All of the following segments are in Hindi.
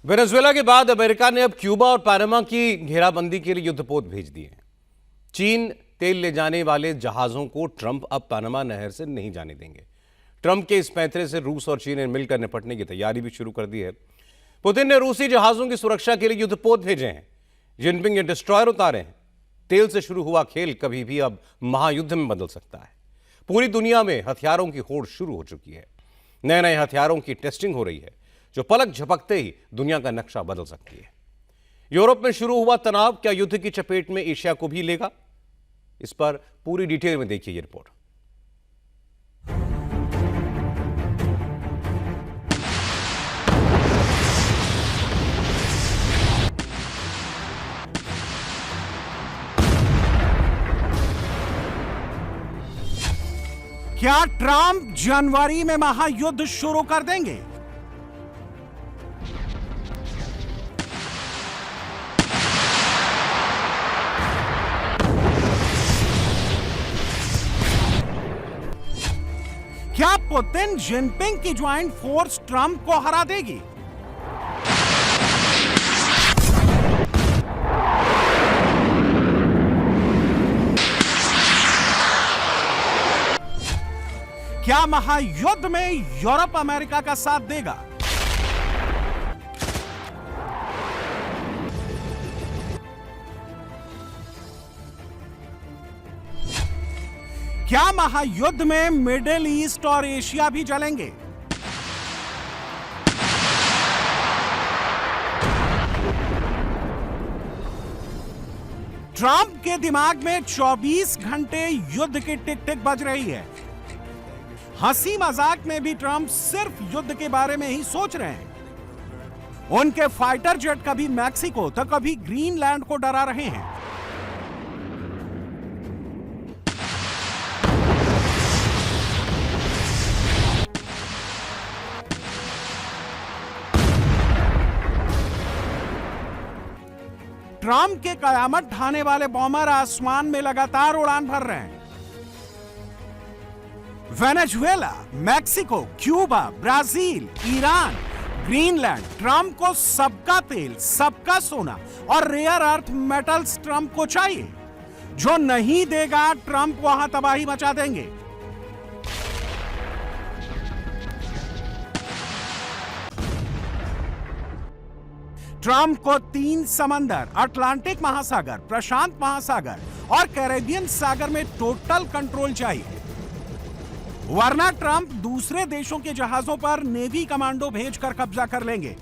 वेनेजुएला के बाद अमेरिका ने अब क्यूबा और पनामा की घेराबंदी के लिए युद्धपोत भेज दिए हैं। चीन तेल ले जाने वाले जहाजों को ट्रंप अब पनामा नहर से नहीं जाने देंगे। ट्रंप के इस फैसले से रूस और चीन ने मिलकर निपटने की तैयारी भी शुरू कर दी है। पुतिन ने रूसी जहाजों की सुरक्षा के लिए युद्धपोत भेजे हैं। जिनपिंग ने डिस्ट्रॉयर उतारे हैं। तेल से शुरू हुआ खेल कभी भी अब महायुद्ध में बदल सकता है। पूरी दुनिया में हथियारों की होड़ शुरू हो चुकी है। नए नए हथियारों की टेस्टिंग हो रही है जो पलक झपकते ही दुनिया का नक्शा बदल सकती है। यूरोप में शुरू हुआ तनाव क्या युद्ध की चपेट में एशिया को भी लेगा? इस पर पूरी डिटेल में देखिए ये रिपोर्ट। क्या ट्रंप जनवरी में महायुद्ध शुरू कर देंगे? क्या पुतिन जिनपिंग की ज्वाइंट फोर्स ट्रंप को हरा देगी? क्या महायुद्ध में यूरोप अमेरिका का साथ देगा? क्या महायुद्ध में मिडिल ईस्ट और एशिया भी जलेंगे? ट्रंप के दिमाग में 24 घंटे युद्ध की टिक टिक बज रही है। हंसी मजाक में भी ट्रंप सिर्फ युद्ध के बारे में ही सोच रहे हैं। उनके फाइटर जेट कभी मैक्सिको तो कभी ग्रीनलैंड को डरा रहे हैं। ट्रंप के कयामत ढाने वाले बॉम्बर आसमान में लगातार उड़ान भर रहे हैं। Venezuela, Mexico, Cuba, Brazil, Iran, Greenland, Trump को सबका तेल, सबका सोना और रेयर अर्थ मेटल्स ट्रंप को चाहिए। जो नहीं देगा ट्रंप वहां तबाही मचा देंगे। ट्रंप को 3 समंदर, अटलांटिक महासागर, प्रशांत महासागर और कैरेबियन सागर में टोटल कंट्रोल चाहिए, वरना ट्रंप दूसरे देशों के जहाजों पर नेवी कमांडो भेजकर कब्जा कर लेंगे।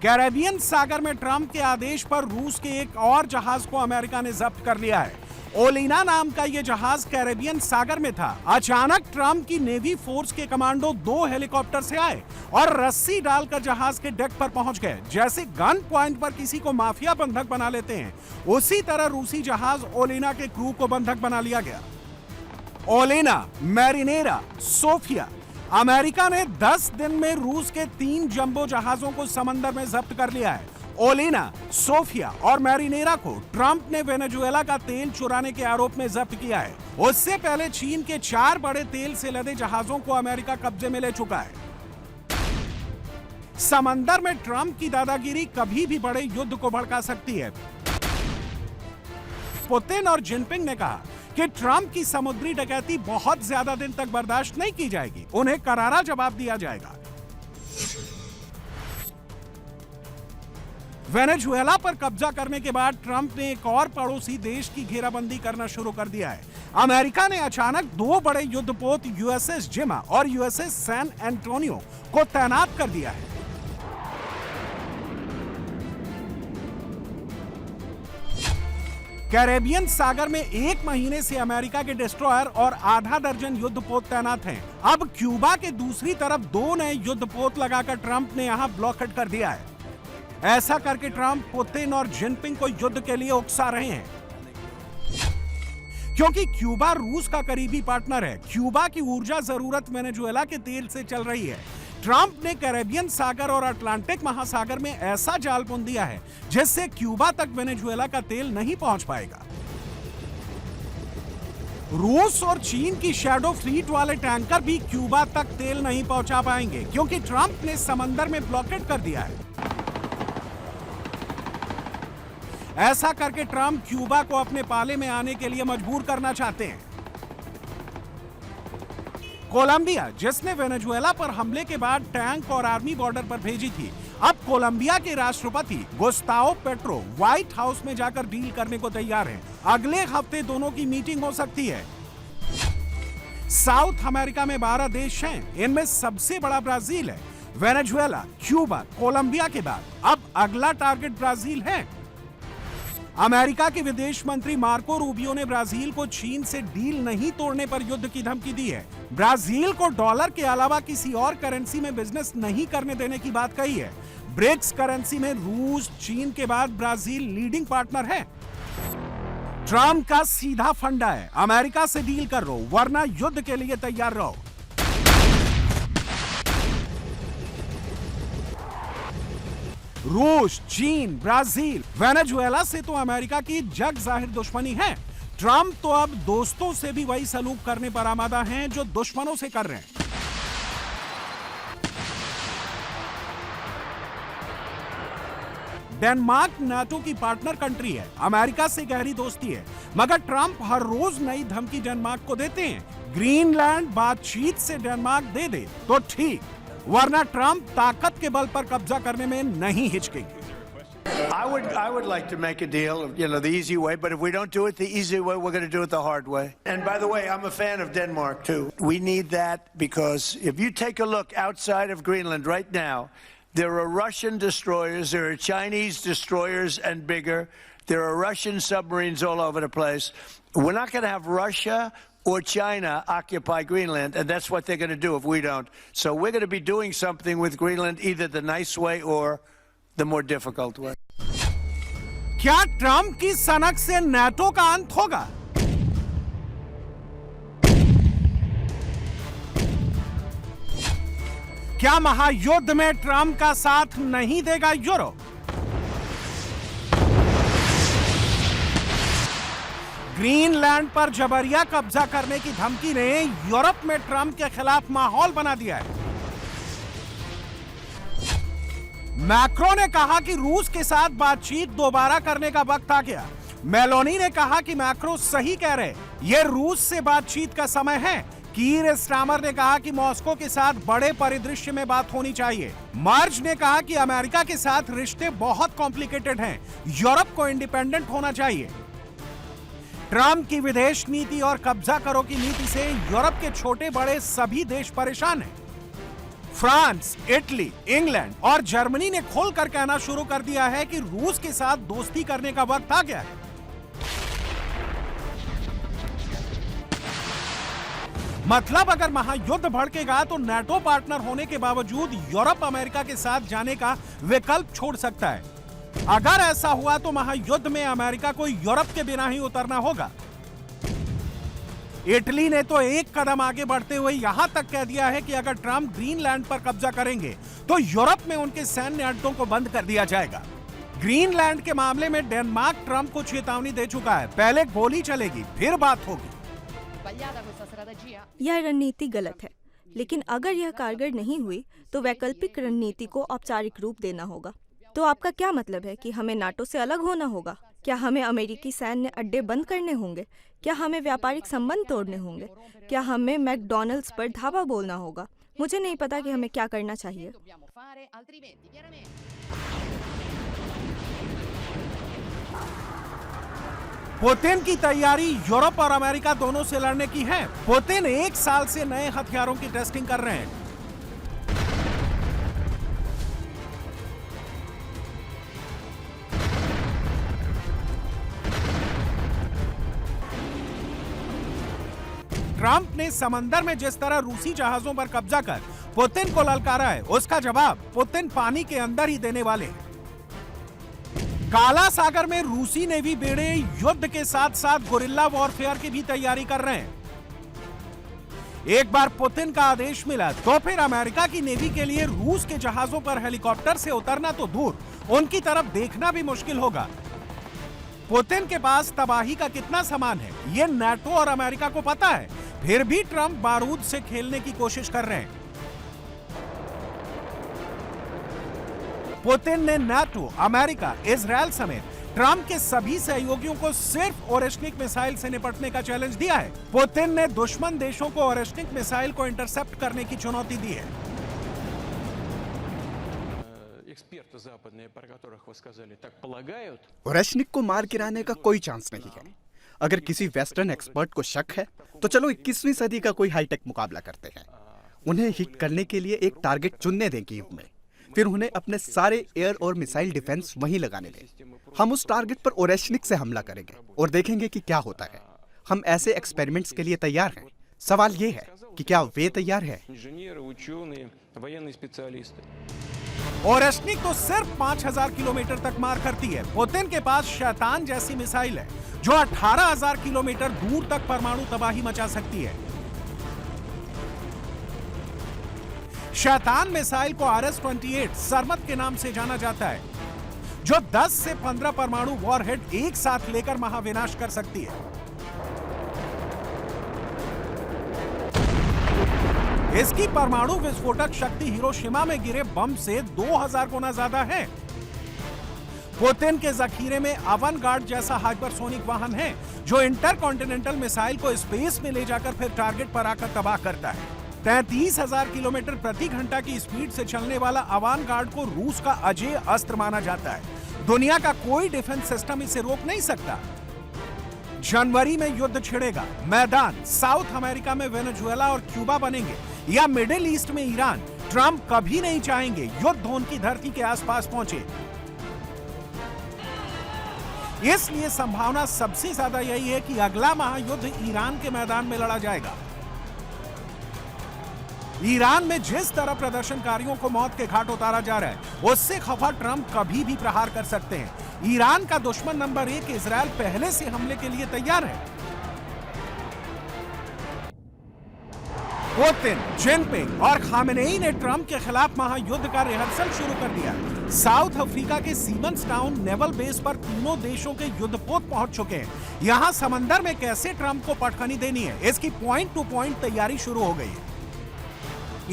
कैरेबियन सागर में ट्रंप के आदेश पर रूस के एक और जहाज को अमेरिका ने जब्त कर लिया है। ओलिना नाम का यह जहाज कैरेबियन सागर में था। अचानक ट्रंप की नेवी फोर्स के कमांडो 2 हेलीकॉप्टर से आए और रस्सी डालकर जहाज के डेक पर पहुंच गए। जैसे गन पॉइंट पर किसी को माफिया बंधक बना लेते हैं, उसी तरह रूसी जहाज ओलिना के क्रू को बंधक बना लिया गया। ओलेना, मैरिनेरा, सोफिया, अमेरिका ने 10 दिन में रूस के 3 जंबो जहाजों को समंदर में जब्त कर लिया है। ओलेना, सोफिया और मैरिनेरा को ट्रंप ने वेनेजुएला का तेल चुराने के आरोप में जब्त किया है। उससे पहले चीन के 4 बड़े तेल से लदे जहाजों को अमेरिका कब्जे में ले चुका है। समंदर में ट्रंप की दादागिरी कभी भी बड़े युद्ध को भड़का सकती है। पुतिन और जिनपिंग ने कहा कि ट्रंप की समुद्री डकैती बहुत ज्यादा दिन तक बर्दाश्त नहीं की जाएगी। उन्हें करारा जवाब दिया जाएगा। वेनेजुएला पर कब्जा करने के बाद ट्रंप ने एक और पड़ोसी देश की घेराबंदी करना शुरू कर दिया है। अमेरिका ने अचानक 2 बड़े युद्धपोत यूएसएस जिमा और यूएसएस सैन एंटोनियो को तैनात कर दिया है। कैरेबियन सागर में 1 महीने से अमेरिका के डिस्ट्रॉयर और आधा दर्जन युद्धपोत तैनात हैं। अब क्यूबा के दूसरी तरफ 2 नए युद्धपोत लगाकर ट्रंप ने यहां ब्लॉकेट कर दिया है। ऐसा करके ट्रंप पुतिन और जिनपिंग को युद्ध के लिए उकसा रहे हैं, क्योंकि क्यूबा रूस का करीबी पार्टनर है। क्यूबा की ऊर्जा जरूरत वेनेजुएला के तेल से चल रही है। ट्रंप ने कैरेबियन सागर और अटलांटिक महासागर में ऐसा जाल बुन दिया है जिससे क्यूबा तक वेनेजुएला का तेल नहीं पहुंच पाएगा। रूस और चीन की शैडो फ्लीट वाले टैंकर भी क्यूबा तक तेल नहीं पहुंचा पाएंगे क्योंकि ट्रंप ने समंदर में ब्लॉकेट कर दिया है। ऐसा करके ट्रंप क्यूबा को अपने पाले में आने के लिए मजबूर करना चाहते हैं। कोलंबिया, जिसने वेनेजुएला पर हमले के बाद टैंक और आर्मी बॉर्डर पर भेजी थी, अब कोलंबिया के राष्ट्रपति गुस्ताओ पेट्रो व्हाइट हाउस में जाकर डील करने को तैयार हैं। अगले हफ्ते दोनों की मीटिंग हो सकती है। साउथ अमेरिका में 12 देश हैं, इनमें सबसे बड़ा ब्राजील है। वेनेजुएला, क्यूबा, कोलंबिया के बाद अब अगला टारगेट ब्राजील है। अमेरिका के विदेश मंत्री मार्को रूबियो ने ब्राजील को चीन से डील नहीं तोड़ने पर युद्ध की धमकी दी है। ब्राजील को डॉलर के अलावा किसी और करेंसी में बिजनेस नहीं करने देने की बात कही है। ब्रिक्स करेंसी में रूस, चीन के बाद ब्राजील लीडिंग पार्टनर है। ट्रंप का सीधा फंडा है, अमेरिका से डील कर लो वरना युद्ध के लिए तैयार रहो। रूस, चीन, ब्राजील, वेनेजुएला से तो अमेरिका की जग जाहिर दुश्मनी है। ट्रंप तो अब दोस्तों से भी वही सलूक करने पर आमादा हैं जो दुश्मनों से कर रहे हैं। डेनमार्क नाटो की पार्टनर कंट्री है, अमेरिका से गहरी दोस्ती है, मगर ट्रंप हर रोज नई धमकी डेनमार्क को देते हैं। ग्रीनलैंड बातचीत से डेनमार्क दे दे तो ठीक, वरना ट्रंप ताकत के बल पर कब्जा करने में नहीं हिचकेंगे। I would like to make a deal, you know, the easy way, but if we don't do it the easy way, we're going to do it the hard way. And by the way, I'm a fan of Denmark too. We need that because if you take a look outside of Greenland right now, there are Russian destroyers, there are Chinese destroyers and bigger, there are Russian submarines all over the place. We're not going to have Russia or China occupy Greenland, and that's what they're going to do if we don't. So we're going to be doing something with Greenland, either the nice way or the more difficult way. क्या ट्रंप की सनक से नाटो का अंत होगा? क्या महायुद्ध में ट्रंप का साथ नहीं देगा यूरोप? ग्रीनलैंड पर जबरिया कब्जा करने की धमकी ने यूरोप में ट्रंप के खिलाफ माहौल बना दिया है। मैक्रो ने कहा कि रूस के साथ बातचीत दोबारा करने का वक्त आ गया। मेलोनी ने कहा कि मैक्रो सही कह रहे, यह रूस से बातचीत का समय है। कीर स्टामर ने कहा कि मॉस्को के साथ बड़े परिदृश्य में बात होनी चाहिए। मर्ज ने कहा कि अमेरिका के साथ रिश्ते बहुत कॉम्प्लिकेटेड हैं, यूरोप को इंडिपेंडेंट होना चाहिए। ट्रंप की विदेश नीति और कब्जा करो की नीति से यूरोप के छोटे बड़े सभी देश परेशान हैं। फ्रांस, इटली, इंग्लैंड और जर्मनी ने खोलकर कहना शुरू कर दिया है कि रूस के साथ दोस्ती करने का वक्त आ गया है। मतलब अगर महायुद्ध भड़केगा तो नाटो पार्टनर होने के बावजूद यूरोप अमेरिका के साथ जाने का विकल्प छोड़ सकता है। अगर ऐसा हुआ तो महायुद्ध में अमेरिका को यूरोप के बिना ही उतरना होगा। इटली ने तो एक कदम आगे बढ़ते हुए यहां तक कह दिया है कि अगर ट्रंप ग्रीनलैंड पर कब्जा करेंगे तो यूरोप में उनके सैन्य अड्डों को बंद कर दिया जाएगा। ग्रीनलैंड के मामले में डेनमार्क ट्रंप को चेतावनी दे चुका है, पहले गोली चलेगी फिर बात होगी। यह रणनीति गलत है, लेकिन अगर यह कारगर नहीं हुई तो वैकल्पिक रणनीति को औपचारिक रूप देना होगा। तो आपका क्या मतलब है कि हमें नाटो से अलग होना होगा? क्या हमें अमेरिकी सैन्य अड्डे बंद करने होंगे? क्या हमें व्यापारिक संबंध तोड़ने होंगे? क्या हमें मैकडॉनल्ड्स पर धावा बोलना होगा? मुझे नहीं पता कि हमें क्या करना चाहिए। पुतिन की तैयारी यूरोप और अमेरिका दोनों से लड़ने की है। पुतिन 1 साल से नए हथियारों की टेस्टिंग कर रहे हैं। ट्रंप ने समंदर में जिस तरह रूसी जहाजों पर कब्जा कर पुतिन को ललकारा है, उसका जवाब पुतिन पानी के अंदर ही देने वाले हैं। काला सागर में रूसी नेवी बेड़े युद्ध के साथ साथ गुरिल्ला वॉरफेयर की भी तैयारी कर रहे हैं। एक बार पुतिन का आदेश मिला तो फिर अमेरिका की नेवी के लिए रूस के जहाजों पर हेलीकॉप्टर से उतरना तो दूर, उनकी तरफ देखना भी मुश्किल होगा। पुतिन के पास तबाही का कितना सामान है ये नाटो और अमेरिका को पता है, फिर भी ट्रंप बारूद से खेलने की कोशिश कर रहे हैं। पुतिन ने नाटो, अमेरिका, इजरायल समेत ट्रंप के सभी सहयोगियों को सिर्फ ओरेश्निक मिसाइल से निपटने का चैलेंज दिया है। पुतिन ने दुश्मन देशों को ओरेश्निक मिसाइल को इंटरसेप्ट करने की चुनौती दी है। ओरेश्निक को मार गिराने का कोई चांस नहीं है। अगर किसी वेस्टर्न एक्सपर्ट को शक है तो चलो 21वीं सदी का कोई हाईटेक मुकाबला करते हैं। उन्हें हिट करने के लिए एक टारगेट चुनने दें कीव में, फिर उन्हें अपने सारे एयर और मिसाइल डिफेंस वहीं लगाने दें। हम उस टारगेट पर ओरेश्निक से हमला करेंगे और देखेंगे कि क्या होता है। हम ऐसे एक्सपेरिमेंट्स के लिए तैयार हैं। सवाल ये है कि क्या वे तैयार हैं? ओरेश्निक तो सिर्फ 5000 किलोमीटर तक मार करती है। पुतिन के पास शैतान जैसी मिसाइल है जो 18000 किलोमीटर दूर तक परमाणु तबाही मचा सकती है। शैतान मिसाइल को RS-28 सरमत के नाम से जाना जाता है, जो 10 से 15 परमाणु वॉरहेड एक साथ लेकर महाविनाश कर सकती है। इसकी परमाणु विस्फोटक शक्ति हिरोशिमा में गिरे बम से 2000 गुना ज्यादा है। पुतिन के जखीरे में अवनगार्ड जैसा हाइपरसोनिक वाहन है जो इंटरकॉन्टिनेंटल मिसाइल को स्पेस में ले जाकर फिर टारगेट पर आकर तबाह करता है। 33,000 किलोमीटर प्रति घंटा की स्पीड से चलने वाला अवनगार्ड को रूस का अजेय अस्त्र माना जाता है। दुनिया का कोई डिफेंस सिस्टम इसे रोक नहीं सकता। जनवरी में युद्ध छिड़ेगा। मैदान साउथ अमेरिका में वेनेजुएला और क्यूबा बनेंगे या मिडिल ईस्ट में ईरान। ट्रंप कभी नहीं चाहेंगे युद्ध उनकी धरती के आसपास पहुंचे। इसलिए संभावना सबसे ज्यादा यही है कि अगला महायुद्ध ईरान के मैदान में लड़ा जाएगा। ईरान में जिस तरह प्रदर्शनकारियों को मौत के घाट उतारा जा रहा है, उससे खफा ट्रंप कभी भी प्रहार कर सकते हैं। ईरान का दुश्मन नंबर 1 इजरायल पहले से हमले के लिए तैयार है। पुतिन, जिनपिंग और खामेनेई ने ट्रंप के खिलाफ महायुद्ध का रिहर्सल शुरू कर दिया। साउथ अफ्रीका के सीमंस टाउन नेवल बेस पर तीनों देशों के युद्धपोत पहुंच चुके हैं। यहां समंदर में कैसे ट्रंप को पटखनी देनी है, इसकी पॉइंट टू पॉइंट तैयारी शुरू हो गई है।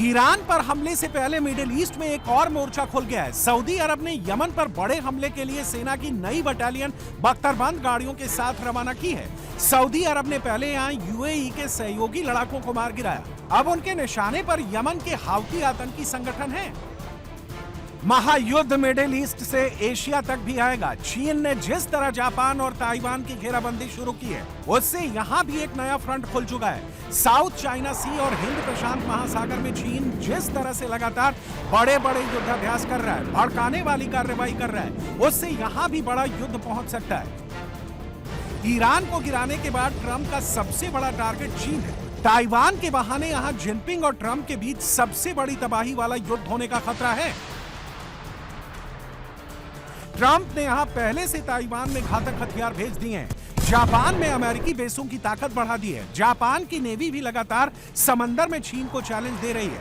ईरान पर हमले से पहले मिडिल ईस्ट में एक और मोर्चा खुल गया है। सऊदी अरब ने यमन पर बड़े हमले के लिए सेना की नई बटालियन बख्तरबंद गाड़ियों के साथ रवाना की है। सऊदी अरब ने पहले यहां यूएई के सहयोगी लड़ाकों को मार गिराया। अब उनके निशाने पर यमन के हाउती आतंकी संगठन है। महायुद्ध मिडिल ईस्ट से एशिया तक भी आएगा। चीन ने जिस तरह जापान और ताइवान की घेराबंदी शुरू की है, उससे यहां भी एक नया फ्रंट खुल चुका है। साउथ चाइना सी और हिंद प्रशांत महासागर में चीन जिस तरह से लगातार बड़े बड़े युद्धाभ्यास कर रहा है, भड़काने वाली कार्रवाई कर रहा है, उससे यहां भी बड़ा युद्ध पहुंच सकता है। ईरान को गिराने के बाद ट्रंप का सबसे बड़ा टारगेट चीन है। ताइवान के बहाने यहां जिनपिंग और ट्रंप के बीच सबसे बड़ी तबाही वाला युद्ध होने का खतरा है। ट्रंप ने यहां पहले से ताइवान में घातक हथियार भेज दिए हैं। जापान में अमेरिकी बेसों की ताकत बढ़ा दी है। जापान की नेवी भी लगातार समंदर में चीन को चैलेंज दे रही है।